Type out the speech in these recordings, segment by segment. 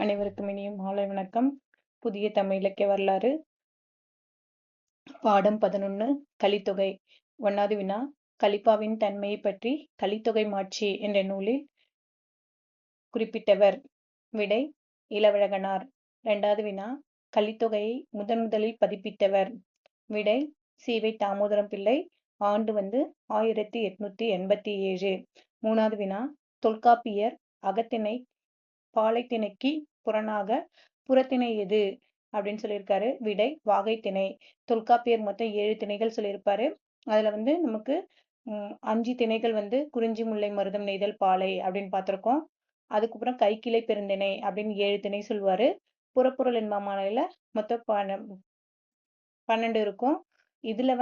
அனைவருக்கும் இனிய மாலை வணக்கம். புதிய தமிழ் இலக்கிய வரலாறு பாடம் 11 கலித்தொகை. 1வது வினா, கலிப்பாவின் தன்மையை பற்றி கலித்தொகை மாட்சி என்ற நூலில் குறிப்பிட்டவர். விடை இளவழகனார். 2வது வினா, கலித்தொகையை முதலில் பதிப்பித்தவர். விடை சி.வை. தாமோதரம் பிள்ளை. ஆண்டு 1887. 3வது வினா, தொல்காப்பியர் அகத்திணை பாலைத்திணைக்கு புறனாக புறத்திணை எது அப்படின்னு சொல்லியிருக்காரு. விடை வாகைத்திணை. தொல்காப்பியர் மொத்தம் 7 திணைகள் சொல்லியிருப்பாரு. அதுல நமக்கு 5 திணைகள் குறிஞ்சி, முல்லை, மருதம், நெய்தல், பாலை அப்படின்னு பார்த்திருக்கோம். அதுக்கப்புறம் கைக்கிளை பெருந்திணை அப்படின்னு 7 திணை சொல்லுவாரு. புறப்பொருள் என்பாமாலையில மொத்தம் 12 இருக்கும். இதுல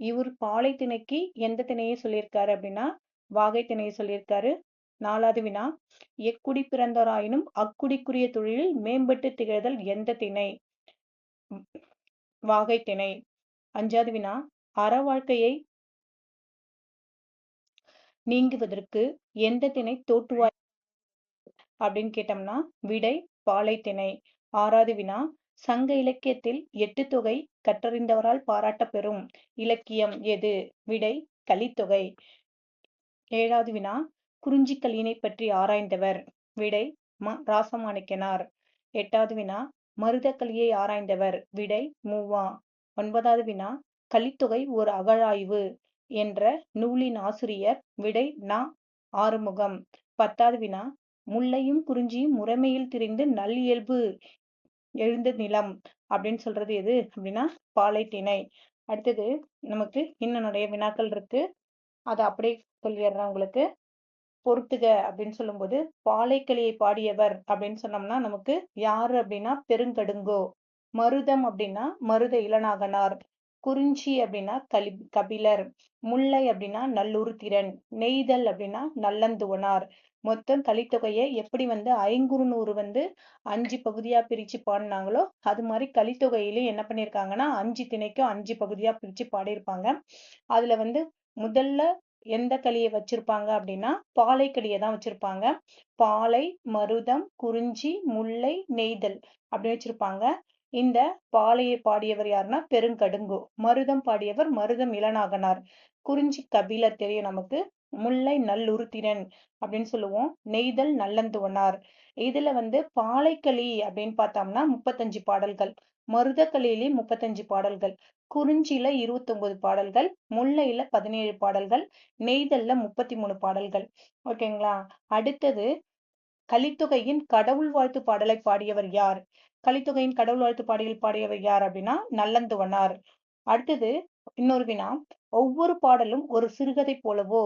இவர் பாலைத்திணைக்கு எந்த திணையை சொல்லியிருக்காரு அப்படின்னா வாகைத்திணையை சொல்லியிருக்காரு. 4வது வினா, எக்குடி பிறந்தோராயினும் அக்குடிக்குரிய தொழிலில் மேம்பட்டு திகழ்தல் எந்த திணை? வாகைத்திணை. 5வது வினா, அற வாழ்க்கையை நீங்குவதற்கு எந்த திணை தோற்றுவாய் அப்படின்னு கேட்டோம்னா விடை பாலைத்திணை. 6வது வினா, சங்க இலக்கியத்தில் 8 தொகை கற்றறிந்தவரால் பாராட்டப் பெறும் இலக்கியம் எது? விடை கலித்தொகை. 7வது வினா, குறிஞ்சிக்கலியினை பற்றி ஆராய்ந்தவர். விடை ராசமாணிக்கனார். 8வது வினா, மருதக்கலியை ஆராய்ந்தவர். விடை மூவா. 9வது வினா, கலித்தொகை ஒரு அகழாய்வு என்ற நூலின் ஆசிரியர். விடை நா. ஆறுமுகம். 10வது வினா, முல்லையும் குறிஞ்சியும் முறைமையில் திரிந்து நல்லியல்பு எழுந்த நிலம் அப்படின்னு சொல்றது எது அப்படின்னா பாலைத்திணை. அடுத்தது நமக்கு இன்னும் நிறைய வினாக்கள் இருக்கு. அதை அப்படியே சொல்லிடுறேன் உங்களுக்கு. பொறுத்துக அப்படின்னு சொல்லும்போது பாலைக்கலியை பாடியவர் அப்படின்னு சொன்னோம்னா நமக்கு யாரு அப்படின்னா பெருங்கடுங்கோ. மருதம் அப்படின்னா மருத இளநாகனார். குறிஞ்சி அப்படின்னா கபிலர். முல்லை அப்படின்னா நல்லுருத்திரன். நெய்தல் அப்படின்னா நல்லந்துவனார். மொத்தம் கலித்தொகையை எப்படி ஐங்குறுநூறு 5 பகுதியா பிரிச்சு பாடினாங்களோ அது மாதிரி கலித்தொகையிலும் என்ன பண்ணிருக்காங்கன்னா 5 திணைக்கும் 5 பகுதியா பிரிச்சு பாடியிருப்பாங்க. அதுல முதல்ல எந்த களியை வச்சிருப்பாங்க அப்படின்னா பாலைக்களியை தான் வச்சிருப்பாங்க. பாலை, மருதம், குறிஞ்சி, முல்லை, நெய்தல் அப்படி வச்சிருப்பாங்க. இந்த பாலையை பாடியவர் யாருன்னா பெருங்கடுங்கோ. மருதம் பாடியவர் மருதம் இளநாகனார். குறிஞ்சி கபிலர் தெரியும் நமக்கு. முல்லை நல்லுருத்திரன் அப்படின்னு சொல்லுவோம். நெய்தல் நல்லந்துவனார். இதுல பாலைக்களி அப்படின்னு பார்த்தோம்னா 35 பாடல்கள். மருதக்களியிலே 35 பாடல்கள். குறிஞ்சியில 29 பாடல்கள். முல்லையில 17 பாடல்கள். நெய்தல்ல 33 பாடல்கள். ஓகேங்களா? அடுத்தது கலித்தொகையின் கடவுள் வாழ்த்து பாடலை பாடியவர் யார்? கலித்தொகையின் கடவுள் வாழ்த்து பாடியவர் யார் அப்படின்னா நல்லந்துவனார். அடுத்தது இன்னொரு வினா, ஒவ்வொரு பாடலும் ஒரு சிறுகதை போலவோ